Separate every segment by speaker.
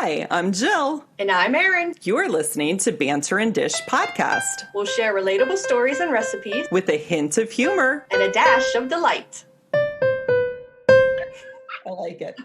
Speaker 1: Hi, I'm Jill.
Speaker 2: And I'm Erin.
Speaker 1: You're listening to Banter and Dish podcast.
Speaker 2: We'll share relatable stories and recipes
Speaker 1: with a hint of humor
Speaker 2: and a dash of delight.
Speaker 1: I like it.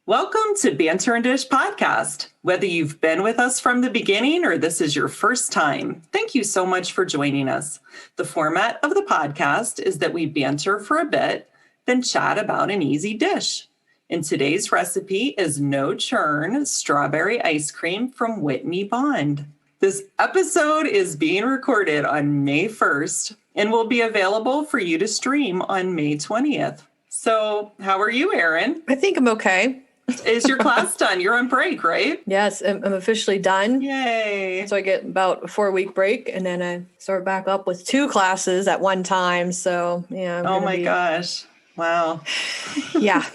Speaker 1: Welcome to Banter and Dish podcast. Whether you've been with us from the beginning or this is your first time, thank you so much for joining us. The format of the podcast is that we banter for a bit, then chat about an easy dish. And today's recipe is no churn strawberry ice cream from Whitney Bond. This episode is being recorded on May 1st and will be available for you to stream on May 20th. So how are you, Erin?
Speaker 2: I think I'm okay.
Speaker 1: Is your class done? You're on break, right?
Speaker 2: Yes, I'm officially done.
Speaker 1: Yay.
Speaker 2: So I get about a 4-week break and then I start back up with 2 classes at one time. So yeah.
Speaker 1: Oh my gosh. Wow.
Speaker 2: Yeah.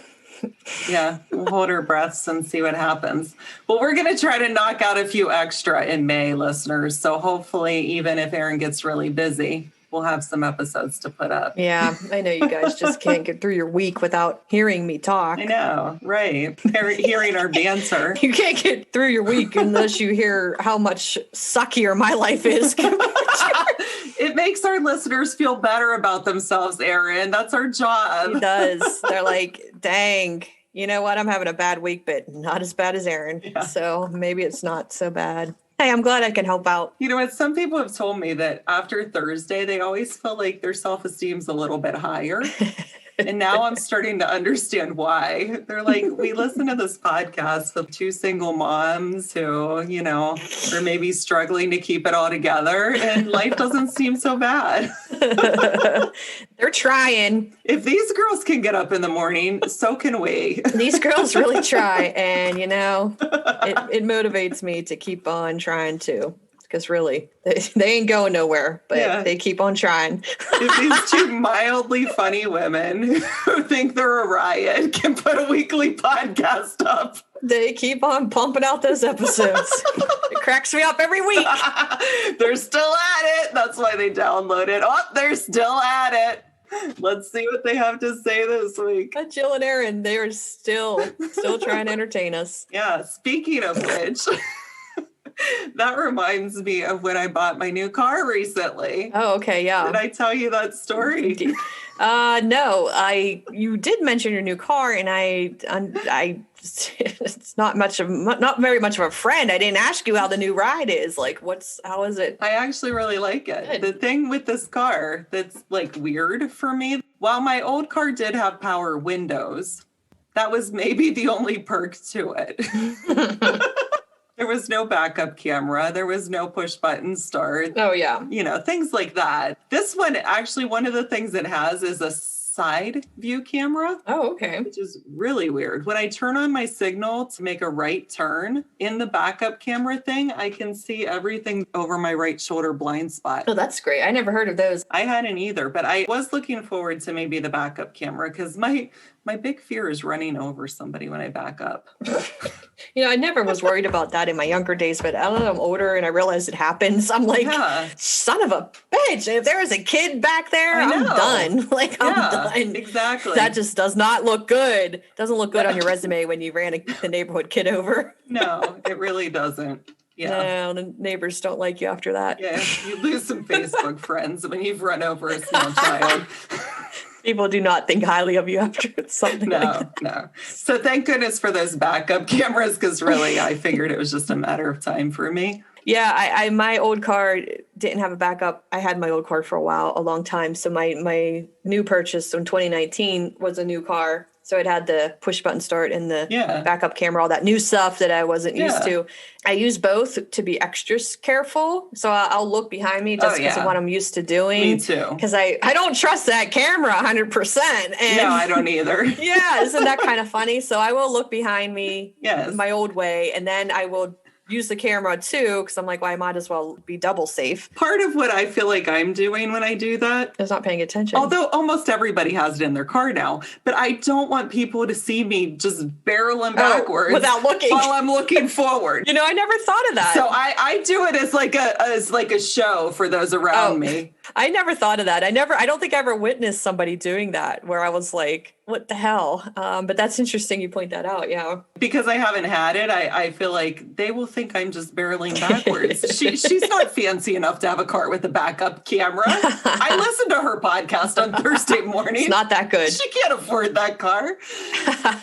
Speaker 1: Yeah, we'll hold our breaths and see what happens. Well, we're going to try to knock out a few extra in May, listeners. So hopefully, even if Erin gets really busy, we'll have some episodes to put up.
Speaker 2: Yeah, I know you guys just can't get through your week without hearing me talk.
Speaker 1: I know, right? Hearing our banter.
Speaker 2: You can't get through your week unless you hear how much suckier my life is.
Speaker 1: It makes our listeners feel better about themselves, Erin. That's our job.
Speaker 2: It does. They're like, dang, you know what? I'm having a bad week, but not as bad as Erin. Yeah. So maybe it's not so bad. Hey, I'm glad I can help out.
Speaker 1: You know what? Some people have told me that after Thursday, they always feel like their self-esteem's a little bit higher. And now I'm starting to understand why. They're like, we listen to this podcast of 2 single moms who, you know, are maybe struggling to keep it all together and life doesn't seem so bad.
Speaker 2: They're trying.
Speaker 1: If these girls can get up in the morning, so can we.
Speaker 2: These girls really try. And, you know, it motivates me to keep on trying too. Because really, they ain't going nowhere, but they keep on trying.
Speaker 1: If these 2 mildly funny women who think they're a riot can put a weekly podcast up.
Speaker 2: They keep on pumping out those episodes. It cracks me up every week.
Speaker 1: They're still at it. That's why they download it. Oh, they're still at it. Let's see what they have to say this week.
Speaker 2: Jill and Erin, they are still trying to entertain us.
Speaker 1: Yeah, speaking of which... That reminds me of when I bought my new car recently.
Speaker 2: Oh, okay, yeah.
Speaker 1: Did I tell you that story?
Speaker 2: No. You did mention your new car, and I it's not very much of a friend. I didn't ask you how the new ride is. Like, how is it?
Speaker 1: I actually really like it. Good. The thing with this car that's like weird for me, while my old car did have power windows, that was maybe the only perk to it. There was no backup camera. There was no push button start.
Speaker 2: Oh, yeah.
Speaker 1: You know, things like that. This one, actually, one of the things it has is a side view camera.
Speaker 2: Oh, okay.
Speaker 1: Which is really weird. When I turn on my signal to make a right turn in the backup camera thing, I can see everything over my right shoulder blind spot.
Speaker 2: Oh, that's great. I never heard of those.
Speaker 1: I hadn't either, but I was looking forward to maybe the backup camera because my big fear is running over somebody when I back up.
Speaker 2: You know, I never was worried about that in my younger days, but now that I'm older and I realize it happens, I'm like, son of a bitch. If there was a kid back there, I'm done. Like, I'm done.
Speaker 1: Exactly.
Speaker 2: That just does not look good. Doesn't look good on your resume when you ran the neighborhood kid over.
Speaker 1: No, it really doesn't. Yeah.
Speaker 2: No, the neighbors don't like you after that.
Speaker 1: Yeah, you lose some Facebook friends when you've run over a small child.
Speaker 2: People do not think highly of you after something like that.
Speaker 1: No. So thank goodness for those backup cameras, because really I figured it was just a matter of time for me.
Speaker 2: Yeah, I my old car didn't have a backup. I had my old car for a long time. So my new purchase in 2019 was a new car. So it had the push button start and the backup camera, all that new stuff that I wasn't used to. I use both to be extra careful. So I'll look behind me just because of what I'm used to doing.
Speaker 1: Me too.
Speaker 2: Because I don't trust that camera 100%. And
Speaker 1: no, I don't either.
Speaker 2: Yeah, isn't that kind of funny? So I will look behind me my old way, and then I will use the camera too, because I'm like, well, I might as well be double safe.
Speaker 1: Part of what I feel like I'm doing when I do that
Speaker 2: is not paying attention.
Speaker 1: Although almost everybody has it in their car now, but I don't want people to see me just barreling backwards
Speaker 2: without looking
Speaker 1: while I'm looking forward.
Speaker 2: You know, I never thought of that.
Speaker 1: So I do it as like a show for those around me.
Speaker 2: I never thought of that. I don't think I ever witnessed somebody doing that where I was like, what the hell? But that's interesting you point that out. Yeah.
Speaker 1: Because I haven't had it, I feel like they will think I'm just barreling backwards. She's not fancy enough to have a car with a backup camera. I listened to her podcast on Thursday morning.
Speaker 2: It's not that good.
Speaker 1: She can't afford that car.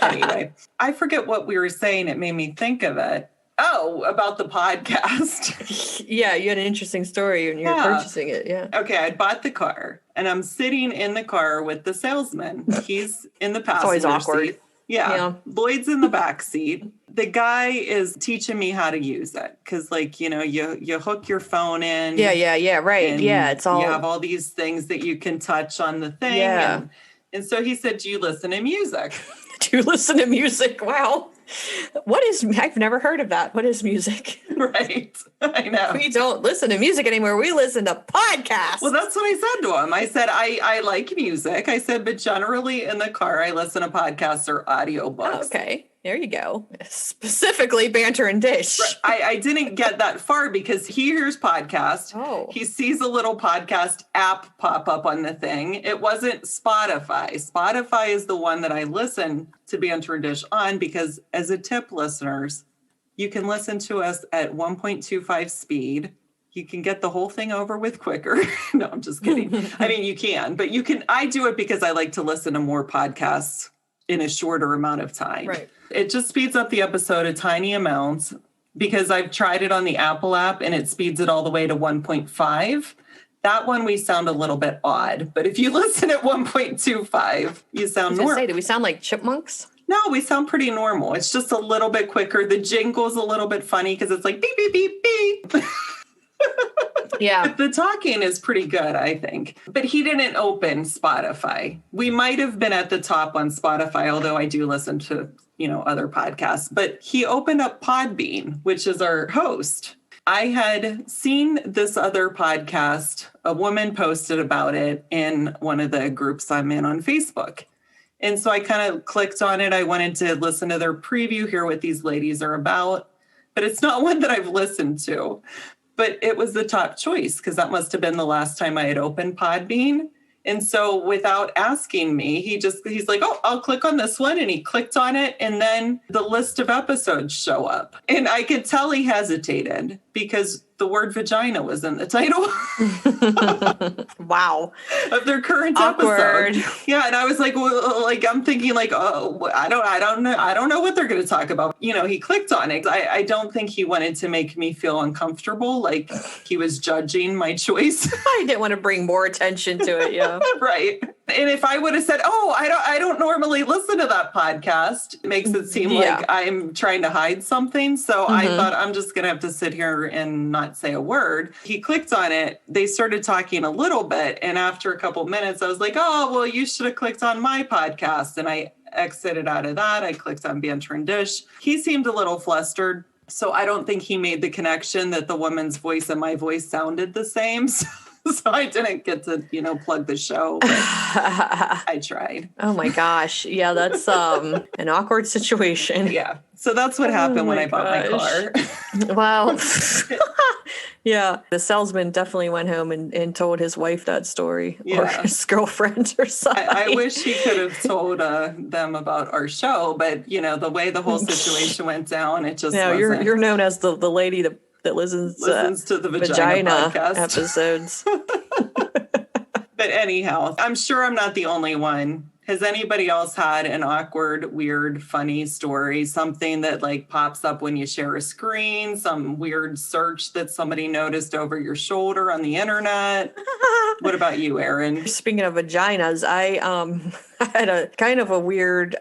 Speaker 1: Anyway, I forget what we were saying. It made me think of it. Oh, about the podcast.
Speaker 2: Yeah, you had an interesting story when you were purchasing it. Yeah.
Speaker 1: Okay, I bought the car and I'm sitting in the car with the salesman. He's in the passenger
Speaker 2: it's always awkward.
Speaker 1: seat. Yeah. Lloyd's in the back seat. The guy is teaching me how to use it because, like, you know, you hook your phone in.
Speaker 2: Yeah. Right. Yeah, it's all.
Speaker 1: You have all these things that you can touch on the thing.
Speaker 2: Yeah.
Speaker 1: And so he said, "Do you listen to music?"
Speaker 2: Do you listen to music? Wow. I've never heard of that. What is music?
Speaker 1: Right. I know.
Speaker 2: We don't listen to music anymore. We listen to podcasts.
Speaker 1: Well, that's what I said to him. I said, I like music. I said, but generally in the car, I listen to podcasts or audiobooks.
Speaker 2: Oh, okay. There you go. Specifically Banter and Dish.
Speaker 1: I didn't get that far because he hears podcast.
Speaker 2: Oh.
Speaker 1: He sees a little podcast app pop up on the thing. It wasn't Spotify. Spotify is the one that I listen to Banter and Dish on because as a tip, listeners, you can listen to us at 1.25 speed. You can get the whole thing over with quicker. No, I'm just kidding. I mean, you can, but you can. I do it because I like to listen to more podcasts in a shorter amount of time.
Speaker 2: Right.
Speaker 1: It just speeds up the episode a tiny amount because I've tried it on the Apple app and it speeds it all the way to 1.5. That one we sound a little bit odd, but if you listen at 1.25, you sound normal.
Speaker 2: Do we sound like chipmunks?
Speaker 1: No, we sound pretty normal. It's just a little bit quicker. The jingle's a little bit funny because it's like beep, beep, beep, beep.
Speaker 2: Yeah.
Speaker 1: But the talking is pretty good, I think. But he didn't open Spotify. We might have been at the top on Spotify, although I do listen to, other podcasts. But he opened up Podbean, which is our host. I had seen this other podcast. A woman posted about it in one of the groups I'm in on Facebook. And so I kind of clicked on it. I wanted to listen to their preview, hear what these ladies are about. But it's not one that I've listened to. But it was the top choice because that must have been the last time I had opened Podbean. And so without asking me, he's like, oh, I'll click on this one. And he clicked on it. And then the list of episodes show up. And I could tell he hesitated because the word vagina was in the title.
Speaker 2: Wow.
Speaker 1: Of their current
Speaker 2: Awkward.
Speaker 1: episode. Yeah. And I was like, well, I'm thinking like, oh, I don't know what they're going to talk about. He clicked on it. I don't think he wanted to make me feel uncomfortable. Like he was judging my choice.
Speaker 2: I didn't want to bring more attention to it. Yeah.
Speaker 1: Right. And if I would have said, oh, I don't normally listen to that podcast, it makes it seem like I'm trying to hide something. So I thought I'm just going to have to sit here and not say a word. He clicked on it. They started talking a little bit. And after a couple minutes, I was like, oh, well, you should have clicked on my podcast. And I exited out of that. I clicked on Banter and Dish. He seemed a little flustered. So I don't think he made the connection that the woman's voice and my voice sounded the same. So I didn't get to, plug the show, but I tried.
Speaker 2: Oh my gosh. Yeah, that's an awkward situation.
Speaker 1: Yeah. So that's what happened when I bought my car.
Speaker 2: Wow. Yeah. The salesman definitely went home and told his wife that story or his girlfriend or something.
Speaker 1: I wish he could have told them about our show, but, the way the whole situation went down, it just wasn't.
Speaker 2: You're known as the lady that listens
Speaker 1: to the vagina podcast
Speaker 2: episodes.
Speaker 1: But anyhow, I'm sure I'm not the only one. Has anybody else had an awkward, weird, funny story? Something that pops up when you share a screen, some weird search that somebody noticed over your shoulder on the internet? What about you, Erin?
Speaker 2: Speaking of vaginas, I had a kind of a weird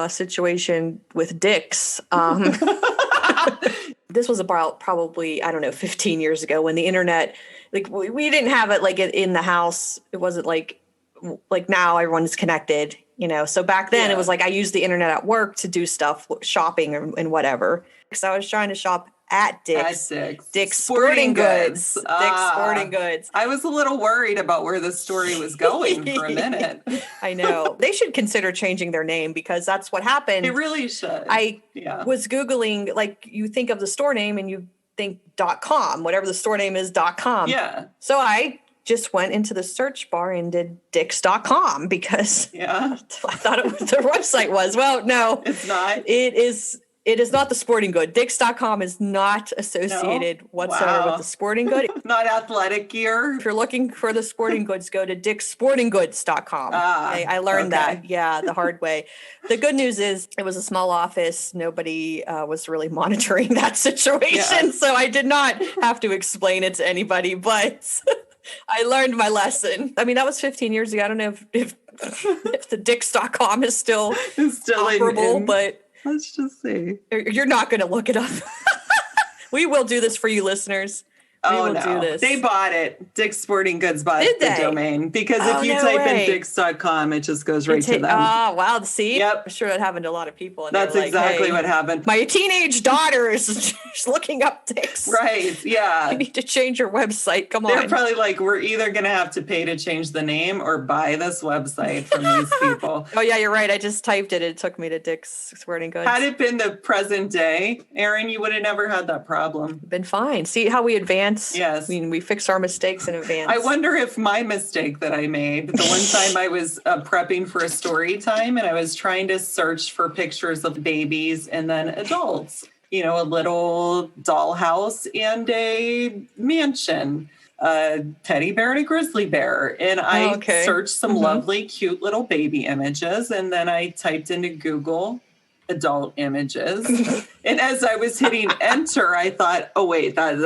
Speaker 2: situation with dicks. This was about probably, 15 years ago when the internet, we didn't have it in the house. It wasn't like now everyone's connected, So back then it was I used the internet at work to do stuff, shopping and whatever. So I was trying to shop at Dick's. Dick's Sporting Goods. Dick's Sporting Goods.
Speaker 1: I was a little worried about where the story was going for a minute.
Speaker 2: I know. They should consider changing their name because that's what happened.
Speaker 1: It really should.
Speaker 2: I was Googling, you think of the store name and you think .com, whatever the store name is, .com.
Speaker 1: Yeah.
Speaker 2: So I just went into the search bar and did dicks.com because I thought the website was. Well, no.
Speaker 1: It's not.
Speaker 2: It is not the sporting good. Dicks.com is not associated whatsoever with the sporting good.
Speaker 1: Not athletic gear.
Speaker 2: If you're looking for the sporting goods, go to dickssportinggoods.com. I learned that, the hard way. The good news is it was a small office. Nobody was really monitoring that situation. So I did not have to explain it to anybody, but I learned my lesson. I mean, that was 15 years ago. I don't know if the dicks.com is still operable, but...
Speaker 1: Let's just see.
Speaker 2: You're not going to look it up. We will do this for you listeners. We will do this.
Speaker 1: They bought it. Dick's Sporting Goods bought the domain. Because if you type in dicks.com, it just goes right to them.
Speaker 2: Oh, wow. See?
Speaker 1: Yep.
Speaker 2: I'm sure that happened to a lot of people. And
Speaker 1: that's exactly what happened.
Speaker 2: My teenage daughter is looking up dicks.
Speaker 1: Right. Yeah.
Speaker 2: You need to change your website. Come on.
Speaker 1: They're probably like, we're either going to have to pay to change the name or buy this website from these people.
Speaker 2: Oh, yeah, you're right. I just typed it. It took me to Dick's Sporting Goods.
Speaker 1: Had it been the present day, Erin, you would have never had that problem.
Speaker 2: Been fine. See how we advance?
Speaker 1: Yes.
Speaker 2: I mean, we fix our mistakes in advance.
Speaker 1: I wonder if my mistake that I made, the one time I was prepping for a story time and I was trying to search for pictures of babies and then adults, you know, a little dollhouse and a mansion, a teddy bear and a grizzly bear. And I searched some lovely, cute little baby images. And then I typed into Google adult images. And as I was hitting enter, I thought, oh, wait, that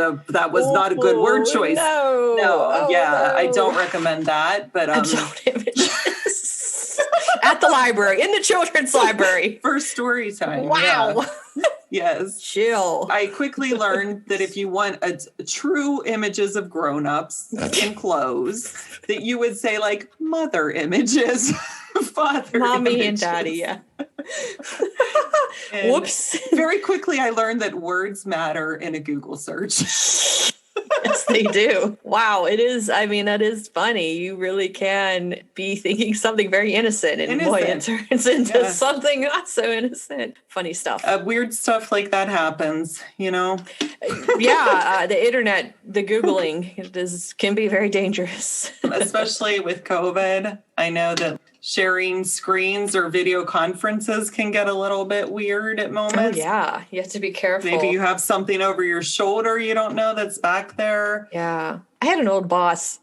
Speaker 1: was not a good word choice. I don't recommend that. But
Speaker 2: adult images. At the library, in the children's library.
Speaker 1: For story time.
Speaker 2: Wow.
Speaker 1: Yeah. Yes.
Speaker 2: Chill.
Speaker 1: I quickly learned that if you want true images of grown-ups in clothes, that you would say like mother images, father
Speaker 2: mommy
Speaker 1: images.
Speaker 2: And daddy, yeah. Whoops.
Speaker 1: Very quickly I learned that words matter in a Google search.
Speaker 2: Yes, they do. Wow, it is. I mean, that is funny. You really can be thinking something very innocent, and boy, it turns into something not so innocent. Funny stuff.
Speaker 1: Weird stuff like that happens, you know?
Speaker 2: The internet, the Googling can be very dangerous.
Speaker 1: Especially with COVID. I know that sharing screens or video conferences can get a little bit weird at moments.
Speaker 2: Oh, yeah. You have to be careful.
Speaker 1: Maybe you have something over your shoulder you don't know that's back there.
Speaker 2: Yeah. I had an old boss.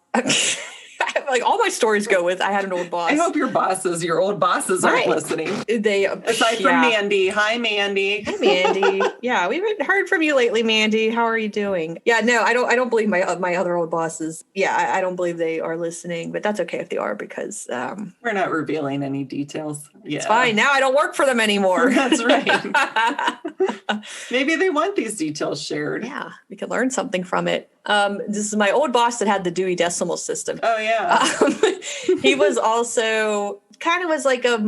Speaker 2: Like all my stories go with, I had an old boss.
Speaker 1: I hope your old bosses aren't listening. Aside from Mandy. Hi, Mandy.
Speaker 2: Hi, Mandy. Yeah, we haven't heard from you lately, Mandy. How are you doing? Yeah, no, I don't believe my other old bosses. Yeah, I don't believe they are listening, but that's okay if they are because
Speaker 1: we're not revealing any details.
Speaker 2: It's fine. Now I don't work for them anymore.
Speaker 1: That's right. Maybe they want these details shared.
Speaker 2: Yeah, we could learn something from it. This is my old boss that had the Dewey Decimal System.
Speaker 1: Oh, yeah.
Speaker 2: He was also kind of was like a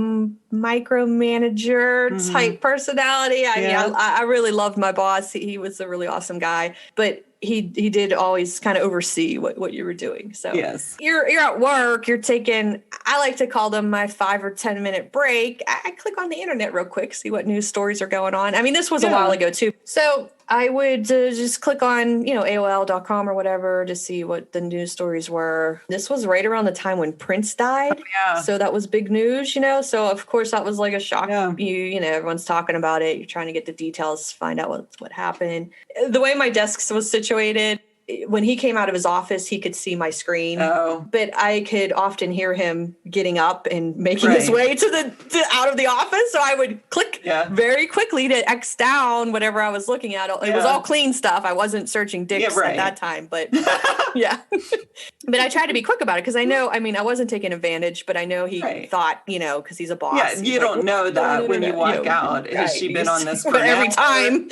Speaker 2: micromanager type personality. I mean, I really loved my boss. He was a really awesome guy, but he did always kind of oversee what you were doing. So you're at work, you're taking, I like to call them my 5 or 10 minute break. I click on the internet real quick, see what news stories are going on. I mean, this was a while ago too. So I would just click on, AOL.com or whatever to see what the news stories were. This was right around the time when Prince died.
Speaker 1: Oh, yeah.
Speaker 2: So that was big news, So of course that was like a shock. Yeah. Everyone's talking about it. You're trying to get the details, find out what happened. The way my desk was situated, when he came out of his office, he could see my screen, but I could often hear him getting up and making his way to out of the office. So I would click very quickly to X down whatever I was looking at. It was all clean stuff. I wasn't searching dicks at that time, but but I tried to be quick about it because I know, I wasn't taking advantage, but I know he thought, because he's a boss.
Speaker 1: Yeah, you don't know that when you walk out. Has she been on this for
Speaker 2: every time?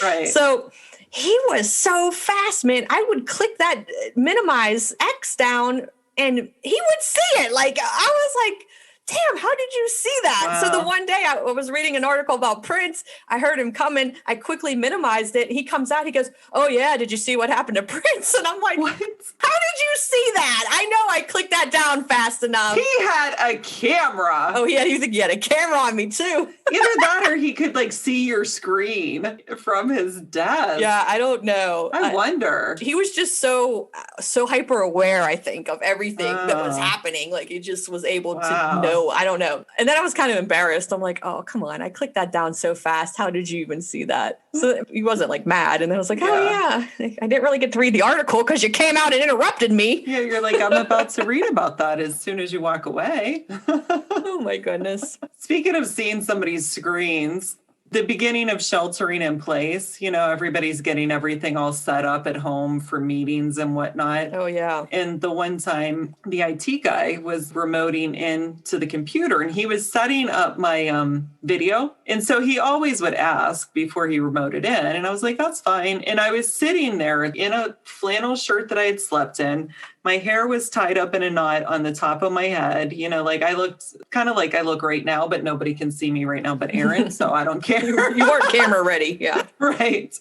Speaker 1: Right.
Speaker 2: So he was so fast, man. I would click that minimize X down and he would see it. Like, I was like, damn, how did you see that? Wow. So the one day I was reading an article about Prince. I heard him coming. I quickly minimized it. He comes out. He goes, oh, yeah, did you see what happened to Prince? And I'm like, what? How did you see that? I know I clicked that down fast enough.
Speaker 1: He had a camera.
Speaker 2: Oh, yeah, you think he had a camera on me, too.
Speaker 1: Either that or he could, like, see your screen from his desk.
Speaker 2: Yeah, I don't know.
Speaker 1: I wonder.
Speaker 2: He was just so hyper aware, I think, of everything that was happening. Like, he just was able to know. I don't know. And then I was kind of embarrassed. I'm like, oh, come on. I clicked that down so fast. How did you even see that? So he wasn't like mad. And then I was like, oh, yeah. I didn't really get to read the article because you came out and interrupted me.
Speaker 1: Yeah, you're like, I'm about to read about that as soon as you walk away.
Speaker 2: Oh, my goodness.
Speaker 1: Speaking of seeing somebody's screens, the beginning of sheltering in place, you know, everybody's getting everything all set up at home for meetings and whatnot.
Speaker 2: Oh, yeah.
Speaker 1: And the one time the IT guy was remoting into the computer and he was setting up my video. And so he always would ask before he remoted in. And I was like, that's fine. And I was sitting there in a flannel shirt that I had slept in. My hair was tied up in a knot on the top of my head. You know, like I looked kind of like I look right now, but nobody can see me right now but Aaron, so I don't care.
Speaker 2: You weren't camera ready. Yeah.
Speaker 1: Right.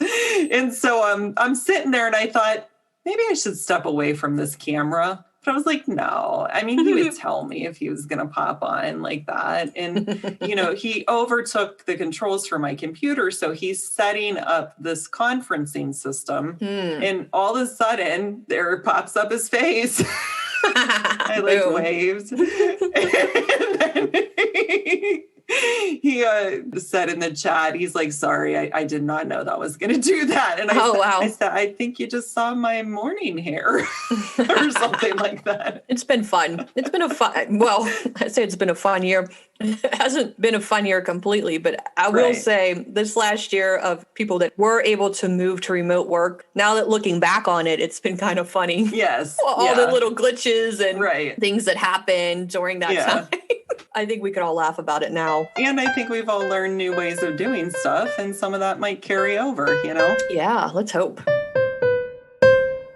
Speaker 1: And so I'm sitting there and I thought, maybe I should step away from this camera. But I was like, no. I mean, he would tell me if he was going to pop on like that. And, you know, he overtook the controls for my computer. So he's setting up this conferencing system. And all of a sudden, there pops up his face. I like waved. And then he said in the chat, he's like, sorry, I did not know that was going to do that. And I said, I think you just saw my morning hair or something like that.
Speaker 2: It's been fun. It's been I say it's been a fun year. It hasn't been a fun year completely, but I will say this last year of people that were able to move to remote work, now that looking back on it, it's been kind of funny.
Speaker 1: Yes.
Speaker 2: All the little glitches and things that happened during that time. I think we could all laugh about it now.
Speaker 1: And I think we've all learned new ways of doing stuff, and some of that might carry over, you know?
Speaker 2: Yeah, let's hope.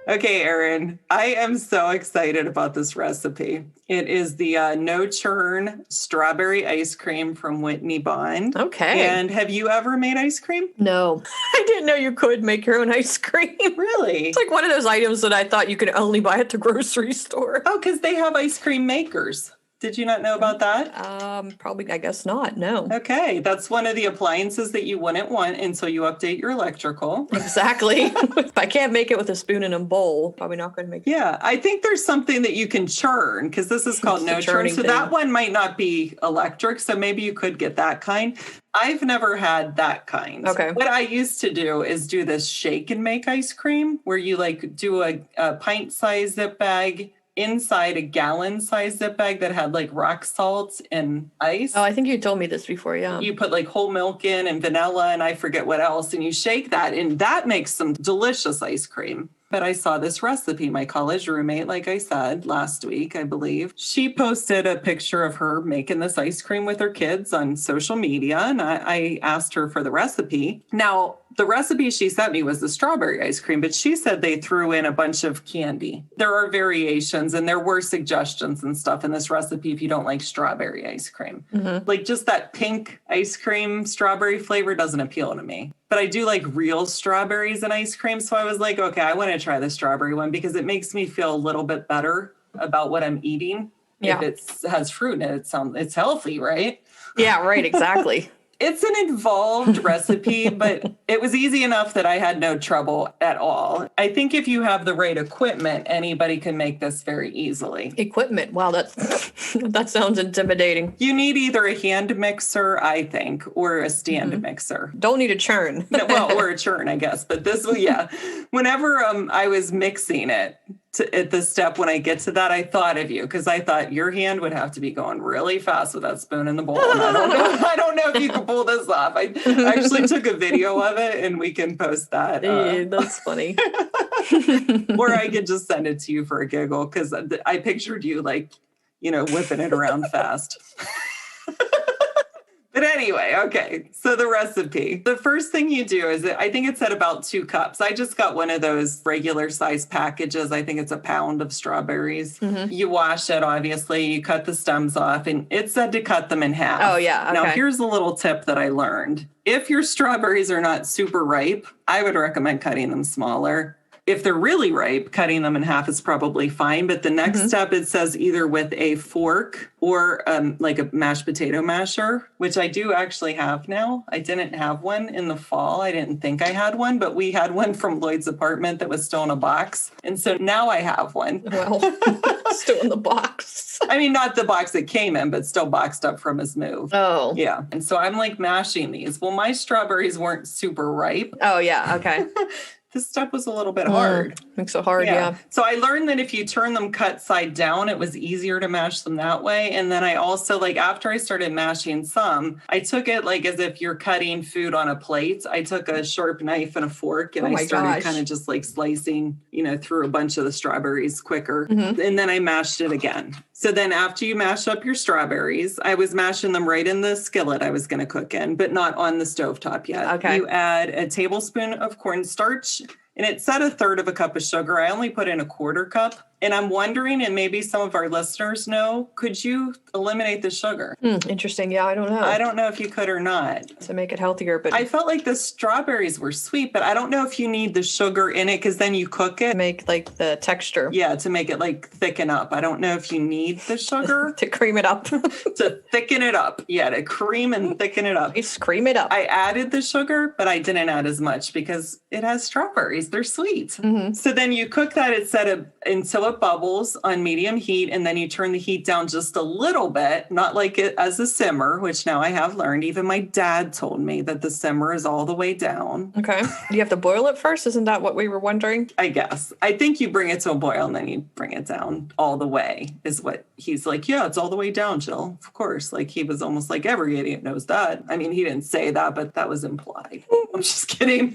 Speaker 1: Okay, Erin, I am so excited about this recipe. It is the no churn strawberry ice cream from Whitney Bond.
Speaker 2: Okay.
Speaker 1: And have you ever made ice cream?
Speaker 2: No. I didn't know you could make your own ice cream.
Speaker 1: Really?
Speaker 2: It's like one of those items that I thought you could only buy at the grocery store.
Speaker 1: Oh, because they have ice cream makers. Did you not know about that?
Speaker 2: Probably, I guess not. No.
Speaker 1: Okay. That's one of the appliances that you wouldn't want until you update your electrical.
Speaker 2: Exactly. If I can't make it with a spoon and a bowl, probably not going to make it.
Speaker 1: Yeah. I think there's something that you can churn because this is called no churn. So that one might not be electric. So maybe you could get that kind. I've never had that kind.
Speaker 2: Okay.
Speaker 1: What I used to do is do this shake and make ice cream where you like do a pint-sized zip bag inside a gallon-sized zip bag that had like rock salt and ice.
Speaker 2: Oh, I think you told me this before, yeah.
Speaker 1: You put like whole milk in and vanilla and I forget what else, and you shake that, and that makes some delicious ice cream. But I saw this recipe. My college roommate, like I said, last week, I believe, she posted a picture of her making this ice cream with her kids on social media. And I asked her for the recipe. Now, the recipe she sent me was the strawberry ice cream, but she said they threw in a bunch of candy. There are variations and there were suggestions and stuff in this recipe if you don't like strawberry ice cream. Mm-hmm. Like just that pink ice cream strawberry flavor doesn't appeal to me. But I do like real strawberries in ice cream. So I was like, okay, I want to try the strawberry one because it makes me feel a little bit better about what I'm eating. Yeah. If it has fruit in it, it's healthy, right?
Speaker 2: Yeah, right, exactly.
Speaker 1: It's an involved recipe, but it was easy enough that I had no trouble at all. I think if you have the right equipment, anybody can make this very easily.
Speaker 2: Equipment? Wow, that sounds intimidating.
Speaker 1: You need either a hand mixer, I think, or a stand mixer.
Speaker 2: Don't need a churn.
Speaker 1: Well, or a churn, I guess. But this, yeah. Whenever I was mixing it, at this step, when I get to that, I thought of you because I thought your hand would have to be going really fast with that spoon in the bowl. And I don't know if you can pull this off. I actually took a video of it and we can post that.
Speaker 2: That's funny.
Speaker 1: Or I could just send it to you for a giggle because I pictured you like, whipping it around fast. But anyway, okay. So the recipe. The first thing you do is, I think it's at about 2 cups. I just got one of those regular size packages. I think it's a pound of strawberries. Mm-hmm. You wash it, obviously. You cut the stems off, and it said to cut them in half.
Speaker 2: Oh, yeah. Okay.
Speaker 1: Now, here's a little tip that I learned. If your strawberries are not super ripe, I would recommend cutting them smaller. If they're really ripe, cutting them in half is probably fine. But the next step, it says either with a fork or like a mashed potato masher, which I do actually have now. I didn't have one in the fall. I didn't think I had one, but we had one from Lloyd's apartment that was still in a box. And so now I have one.
Speaker 2: Well, still in the box.
Speaker 1: I mean, not the box it came in, but still boxed up from his move.
Speaker 2: Oh.
Speaker 1: Yeah. And so I'm like mashing these. Well, my strawberries weren't super ripe.
Speaker 2: Oh, yeah. Okay.
Speaker 1: This step was a little bit hard.
Speaker 2: Makes it hard, yeah.
Speaker 1: So I learned that if you turn them cut side down, it was easier to mash them that way. And then I also, like, after I started mashing some, I took it like as if you're cutting food on a plate. I took a sharp knife and a fork, and I started kind of just like slicing, through a bunch of the strawberries quicker. Mm-hmm. And then I mashed it again. So then after you mash up your strawberries, I was mashing them right in the skillet I was going to cook in, but not on the stovetop yet.
Speaker 2: Okay.
Speaker 1: You add a tablespoon of cornstarch, and it said 1/3 cup of sugar. I only put in 1/4 cup. And I'm wondering, and maybe some of our listeners know, could you eliminate the sugar?
Speaker 2: Interesting. Yeah, I don't know.
Speaker 1: I don't know if you could or not.
Speaker 2: To make it healthier, but
Speaker 1: I felt like the strawberries were sweet, but I don't know if you need the sugar in it because then you cook it.
Speaker 2: Make like the texture.
Speaker 1: Yeah, to make it like thicken up. I don't know if you need the sugar.
Speaker 2: To cream it up.
Speaker 1: To thicken it up. Yeah, to cream and thicken it up.
Speaker 2: Just cream it up.
Speaker 1: I added the sugar, but I didn't add as much because it has strawberries. They're sweet. Mm-hmm. So then you cook that, it said, until it bubbles on medium heat, and then you turn the heat down just a little bit, not like it as a simmer, which now I have learned. Even my dad told me that the simmer is all the way down.
Speaker 2: Okay. Do you have to boil it first? Isn't that what we were wondering?
Speaker 1: I guess. I think you bring it to a boil and then you bring it down all the way is what he's like. Yeah, it's all the way down, Jill. Of course. Like he was almost like every idiot knows that. I mean, he didn't say that, but that was implied. I'm just kidding.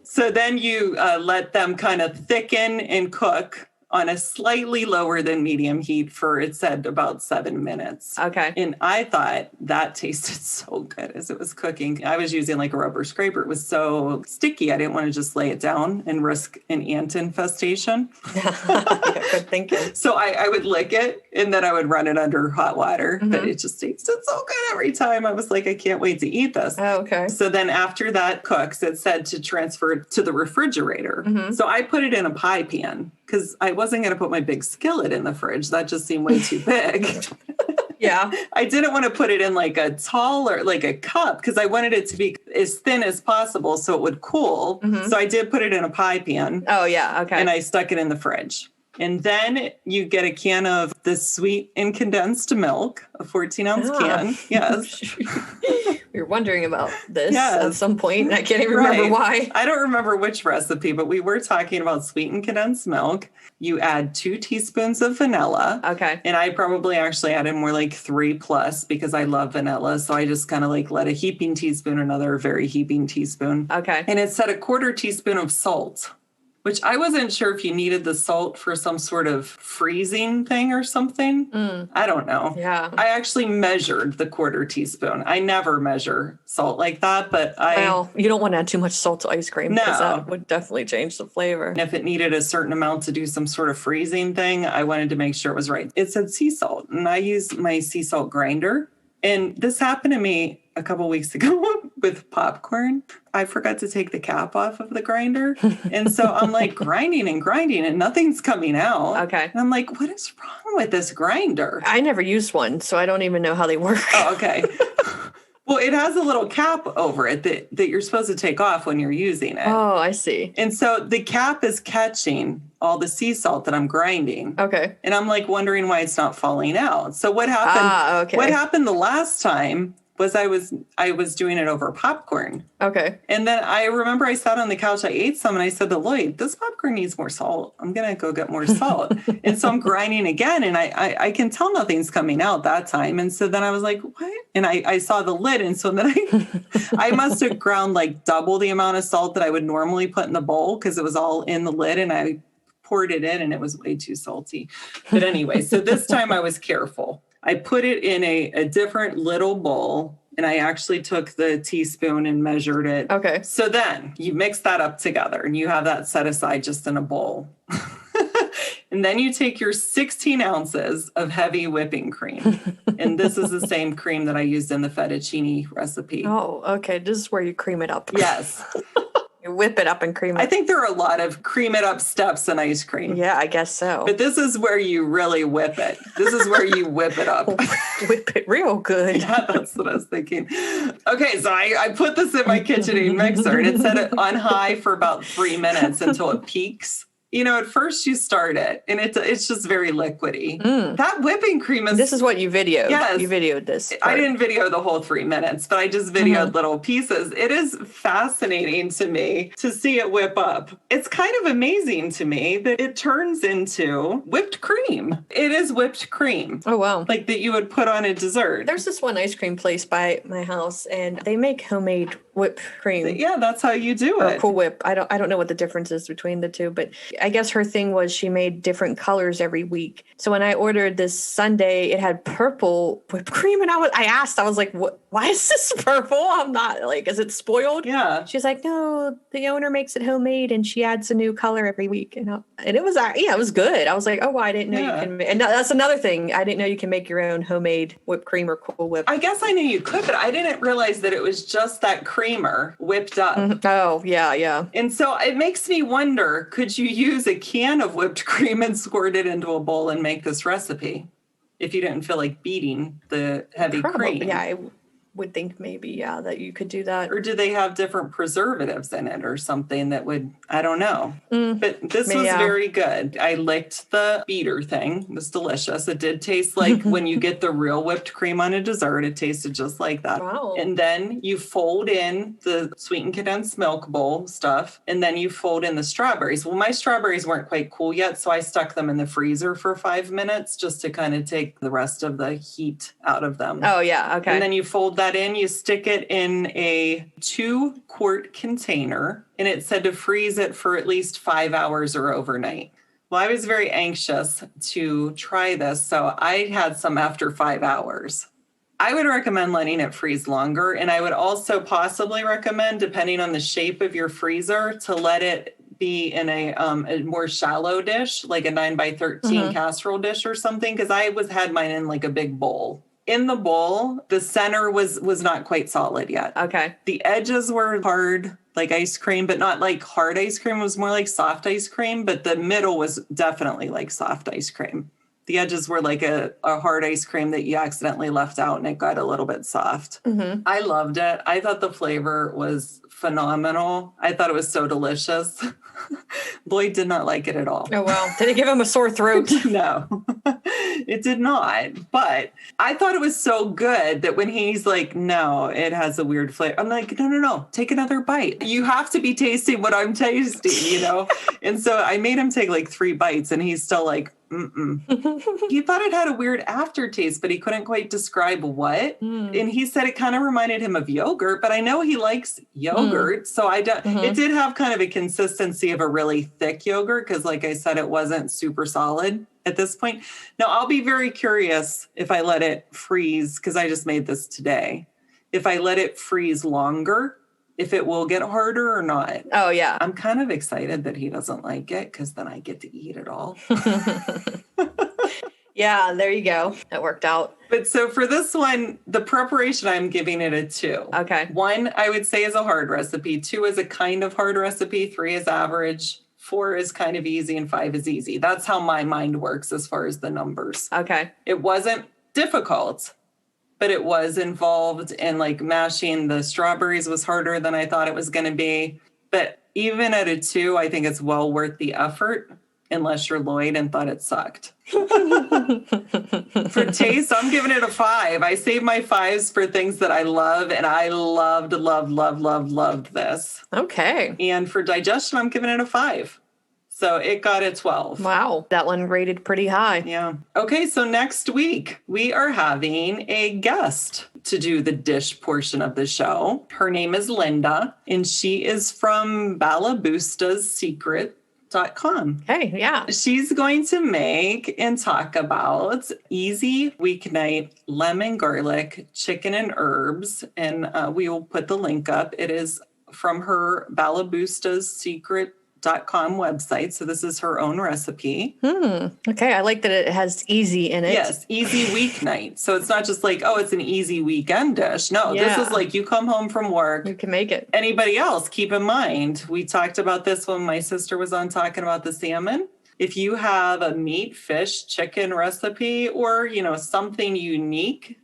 Speaker 1: So then you let them kind of thicken and cook on a slightly lower than medium heat for, it said, about 7 minutes.
Speaker 2: Okay.
Speaker 1: And I thought that tasted so good as it was cooking. I was using like a rubber scraper. It was so sticky. I didn't want to just lay it down and risk an ant infestation.
Speaker 2: Good thinking.
Speaker 1: So I would lick it and then I would run it under hot water. Mm-hmm. But it just tasted so good every time. I was like, I can't wait to eat this.
Speaker 2: Oh, okay.
Speaker 1: So then after that cooks, it said to transfer it to the refrigerator. Mm-hmm. So I put it in a pie pan because I wasn't going to put my big skillet in the fridge. That just seemed way too big.
Speaker 2: Yeah.
Speaker 1: I didn't want to put it in like a tall or like a cup because I wanted it to be as thin as possible so it would cool. Mm-hmm. So I did put it in a pie pan.
Speaker 2: Oh, yeah. Okay.
Speaker 1: And I stuck it in the fridge. And then you get a can of the sweet and condensed milk, a 14-ounce can. Yes.
Speaker 2: We were wondering about this at some point. I can't even remember why.
Speaker 1: I don't remember which recipe, but we were talking about sweet and condensed milk. You add 2 teaspoons of vanilla.
Speaker 2: Okay.
Speaker 1: And I probably actually added more like 3+ because I love vanilla. So I just kind of like let a heaping teaspoon, another very heaping teaspoon.
Speaker 2: Okay.
Speaker 1: And it said 1/4 teaspoon of salt, which I wasn't sure if you needed the salt for some sort of freezing thing or something. I don't know.
Speaker 2: Yeah.
Speaker 1: I actually measured the 1/4 teaspoon. I never measure salt like that, but
Speaker 2: Well, you don't want to add too much salt to ice cream because that would definitely change the flavor.
Speaker 1: And if it needed a certain amount to do some sort of freezing thing, I wanted to make sure it was right. It said sea salt, and I used my sea salt grinder. And this happened to me a couple weeks ago with popcorn. I forgot to take the cap off of the grinder. And so I'm like grinding and nothing's coming out.
Speaker 2: Okay.
Speaker 1: And I'm like, what is wrong with this grinder?
Speaker 2: I never used one, so I don't even know how they work.
Speaker 1: Oh, okay. Well, it has a little cap over it that you're supposed to take off when you're using it.
Speaker 2: Oh, I see.
Speaker 1: And so the cap is catching all the sea salt that I'm grinding.
Speaker 2: Okay.
Speaker 1: And I'm like wondering why it's not falling out. So what happened?
Speaker 2: Okay.
Speaker 1: What happened the last time was I was doing it over popcorn.
Speaker 2: Okay.
Speaker 1: And then I remember I sat on the couch, I ate some, and I said to Lloyd, this popcorn needs more salt. I'm going to go get more salt. And so I'm grinding again, and I can tell nothing's coming out that time. And so then I was like, what? And I saw the lid, and so then I must have ground like double the amount of salt that I would normally put in the bowl because it was all in the lid, and I poured it in, and it was way too salty. But anyway, so this time I was careful. I put it in a different little bowl, and I actually took the teaspoon and measured it.
Speaker 2: Okay.
Speaker 1: So then you mix that up together and you have that set aside just in a bowl. And then you take your 16 ounces of heavy whipping cream. And this is the same cream that I used in the fettuccine recipe.
Speaker 2: Oh, okay. This is where you cream it up.
Speaker 1: Yes.
Speaker 2: You whip it up and cream it.
Speaker 1: I think there are a lot of cream it up steps in ice cream.
Speaker 2: Yeah, I guess so.
Speaker 1: But this is where you really whip it. This is where you whip it up.
Speaker 2: Whip it real good.
Speaker 1: Yeah, that's what I was thinking. Okay, so I put this in my KitchenAid mixer, and it set it on high for about 3 minutes until it peaks. You know, at first you start it, and it's just very liquidy. That whipping cream is...
Speaker 2: This is what you videoed.
Speaker 1: Yes.
Speaker 2: You videoed this part.
Speaker 1: I didn't video the whole 3 minutes, but I just videoed little pieces. It is fascinating to me to see it whip up. It's kind of amazing to me that it turns into whipped cream. It is whipped cream.
Speaker 2: Oh, wow.
Speaker 1: Like that you would put on a dessert.
Speaker 2: There's this one ice cream place by my house, and they make homemade whipped cream.
Speaker 1: Yeah, that's how you do it.
Speaker 2: Cool Whip. I don't know what the difference is between the two, but I guess her thing was she made different colors every week. So when I ordered this sundae, it had purple whipped cream, and I asked, I was like, "What? Why is this purple? I'm not like, is it spoiled?"
Speaker 1: Yeah.
Speaker 2: She's like, "No, the owner makes it homemade, and she adds a new color every week." And it was it was good. I was like, "Oh, well, I didn't know you can." And that's another thing. I didn't know you can make your own homemade whipped cream or Cool Whip.
Speaker 1: I guess I knew you could, but I didn't realize that it was just that creamer whipped up.
Speaker 2: Oh, yeah.
Speaker 1: And so it makes me wonder, could you use a can of whipped cream and squirt it into a bowl and make this recipe if you didn't feel like beating the heavy cream?
Speaker 2: Yeah, I would think maybe, that you could do that.
Speaker 1: Or do they have different preservatives in it or something that would, I don't know. But this was very good. I licked the beater thing. It was delicious. It did taste like when you get the real whipped cream on a dessert, it tasted just like that.
Speaker 2: Wow.
Speaker 1: And then you fold in the sweetened condensed milk bowl stuff, and then you fold in the strawberries. Well, my strawberries weren't quite cool yet, so I stuck them in the freezer for 5 minutes just to kind of take the rest of the heat out of them.
Speaker 2: Oh, yeah. Okay.
Speaker 1: And then you fold that in, you stick it in a 2-quart container, and it said to freeze it for at least 5 hours or overnight. Well, I was very anxious to try this, so I had some after 5 hours. I would recommend letting it freeze longer, and I would also possibly recommend, depending on the shape of your freezer, to let it be in a more shallow dish, like a 9x13 casserole dish or something, because I had mine in like a big bowl. In the bowl, the center was not quite solid yet.
Speaker 2: Okay.
Speaker 1: The edges were hard, like ice cream, but not like hard ice cream. It was more like soft ice cream, but the middle was definitely like soft ice cream. The edges were like a hard ice cream that you accidentally left out, and it got a little bit soft. I loved it. I thought the flavor was phenomenal. I thought it was so delicious. Lloyd did not like it at all.
Speaker 2: Oh, wow. Did it give him a sore throat?
Speaker 1: No, it did not. But I thought it was so good that when he's like, no, it has a weird flavor. I'm like, no, take another bite. You have to be tasting what I'm tasting, you know? And so I made him take like 3 bites, and he's still like, He thought it had a weird aftertaste, but he couldn't quite describe what. And he said it kind of reminded him of yogurt, but I know he likes yogurt. So it did have kind of a consistency of a really thick yogurt, because like I said, it wasn't super solid at this point. Now, I'll be very curious if I let it freeze, because I just made this today. If I let it freeze longer, if it will get harder or not.
Speaker 2: Oh, yeah.
Speaker 1: I'm kind of excited that he doesn't like it, because then I get to eat it all.
Speaker 2: Yeah, there you go. That worked out.
Speaker 1: But so for this one, the preparation, I'm giving it a 2.
Speaker 2: Okay.
Speaker 1: 1, I would say, is a hard recipe. 2 is a kind of hard recipe. 3 is average. 4 is kind of easy, and 5 is easy. That's how my mind works as far as the numbers.
Speaker 2: Okay.
Speaker 1: It wasn't difficult, but it was involved in like mashing the strawberries was harder than I thought it was going to be. But even at a 2, I think it's well worth the effort, unless you're Lloyd and thought it sucked. For taste, I'm giving it a 5. I save my 5s for things that I love, and I loved this.
Speaker 2: Okay.
Speaker 1: And for digestion, I'm giving it a 5. So it got a 12.
Speaker 2: Wow. That one rated pretty high.
Speaker 1: Yeah. Okay, so next week, we are having a guest to do the dish portion of the show. Her name is Linda, and she is from Balabusta's Secret gmail.com.
Speaker 2: Hey, yeah.
Speaker 1: She's going to make and talk about easy weeknight lemon garlic chicken and herbs. And we will put the link up. It is from her balabustasecret.com website. So this is her own recipe.
Speaker 2: Okay. I like that it has easy in it.
Speaker 1: Yes. Easy weeknight. So it's not just like, oh, it's an easy weekend dish. No, This is like you come home from work.
Speaker 2: You can make it.
Speaker 1: Anybody else, keep in mind, we talked about this when my sister was on talking about the salmon. If you have a meat, fish, chicken recipe or, something unique,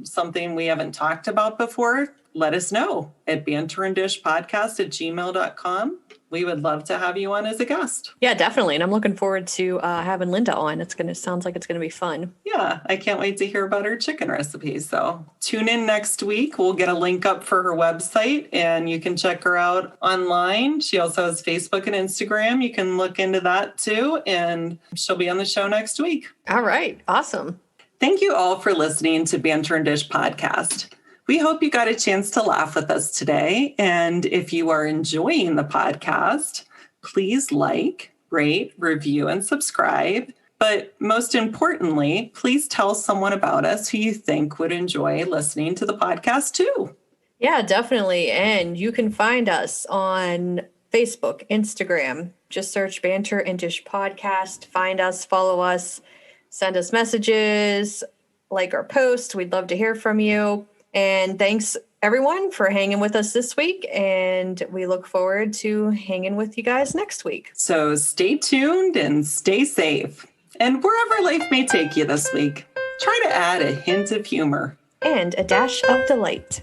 Speaker 1: something we haven't talked about before, let us know at banteranddishpodcast@gmail.com. We would love to have you on as a guest.
Speaker 2: Yeah, definitely. And I'm looking forward to having Linda on. Sounds like it's going to be fun.
Speaker 1: Yeah, I can't wait to hear about her chicken recipes. So tune in next week. We'll get a link up for her website and you can check her out online. She also has Facebook and Instagram. You can look into that too. And she'll be on the show next week.
Speaker 2: All right. Awesome.
Speaker 1: Thank you all for listening to Banter and Dish Podcast. We hope you got a chance to laugh with us today. And if you are enjoying the podcast, please like, rate, review, and subscribe. But most importantly, please tell someone about us who you think would enjoy listening to the podcast too.
Speaker 2: Yeah, definitely. And you can find us on Facebook, Instagram. Just search Banter and Dish Podcast. Find us, follow us, send us messages, like our posts. We'd love to hear from you. And thanks, everyone, for hanging with us this week. And we look forward to hanging with you guys next week.
Speaker 1: So stay tuned and stay safe. And wherever life may take you this week, try to add a hint of humor.
Speaker 2: And a dash of delight.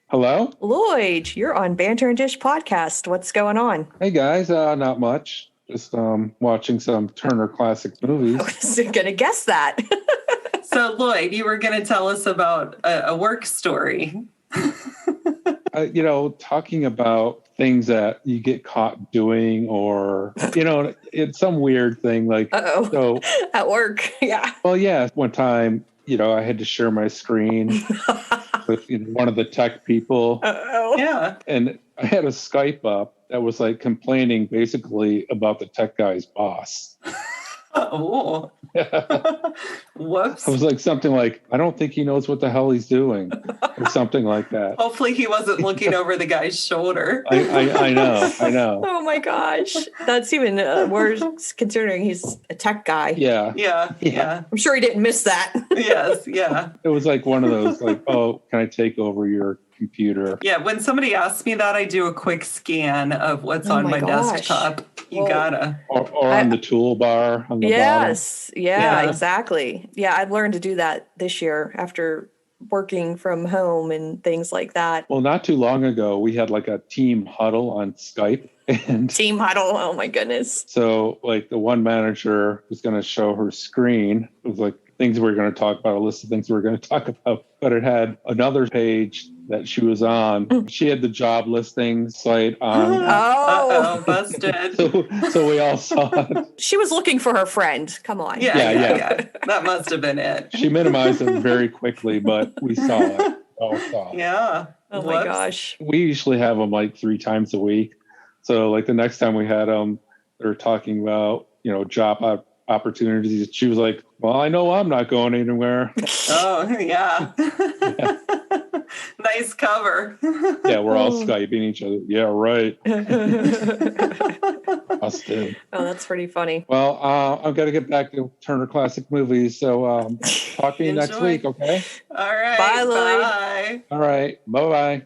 Speaker 3: Hello?
Speaker 2: Lloyd, you're on Banter and Dish Podcast. What's going on?
Speaker 3: Hey, guys. Not much. Just watching some Turner Classic movies.
Speaker 2: I was going to guess that.
Speaker 1: So, Lloyd, you were going to tell us about a work story.
Speaker 3: Talking about things that you get caught doing or, it's some weird thing like.
Speaker 2: Uh-oh.
Speaker 3: So,
Speaker 2: at work. Yeah.
Speaker 3: Well, yeah. One time, I had to share my screen with one of the tech people.
Speaker 2: Uh-oh.
Speaker 1: Yeah.
Speaker 3: And I had a Skype up that was like complaining basically about the tech guy's boss.
Speaker 1: Oh. Whoops.
Speaker 3: I was like something like, I don't think he knows what the hell he's doing or something like that.
Speaker 1: Hopefully he wasn't looking over the guy's shoulder.
Speaker 3: I know.
Speaker 2: Oh my gosh. That's even worse considering he's a tech guy.
Speaker 1: Yeah.
Speaker 2: I'm sure he didn't miss that.
Speaker 1: Yes, yeah.
Speaker 3: It was like one of those like, oh, can I take over your computer?
Speaker 1: Yeah, when somebody asks me that, I do a quick scan of what's on my desktop. You gotta.
Speaker 3: Or on the toolbar on the bottom.
Speaker 2: Yeah, exactly. Yeah, I've learned to do that this year after working from home and things like that.
Speaker 3: Well, not too long ago, we had like a team huddle on Skype. And
Speaker 2: team huddle, oh my goodness.
Speaker 3: So like the one manager was going to show her screen. It was like things we were going to talk about, a list of things we were going to talk about. But it had another page that she was on. She had the job listing site on.
Speaker 2: Oh,
Speaker 1: busted.
Speaker 3: So we all saw it.
Speaker 2: She was looking for her friend. Come on.
Speaker 1: Yeah. That must have been it.
Speaker 3: She minimized it very quickly, but we saw it. All saw it.
Speaker 1: Yeah.
Speaker 2: Oh my gosh.
Speaker 3: We usually have them like 3 times a week. So like the next time we had them, they were talking about, job opportunities. She was like, well, I know I'm not going anywhere.
Speaker 1: Oh, yeah. Nice cover.
Speaker 3: Yeah, we're all Skyping each other. Yeah, right. Busted.
Speaker 2: Oh, that's pretty funny.
Speaker 3: Well, I've got to get back to Turner Classic Movies. So talk to you next week, okay?
Speaker 1: All right.
Speaker 2: Bye, Lloyd.
Speaker 1: Bye.
Speaker 3: All right. Bye-bye.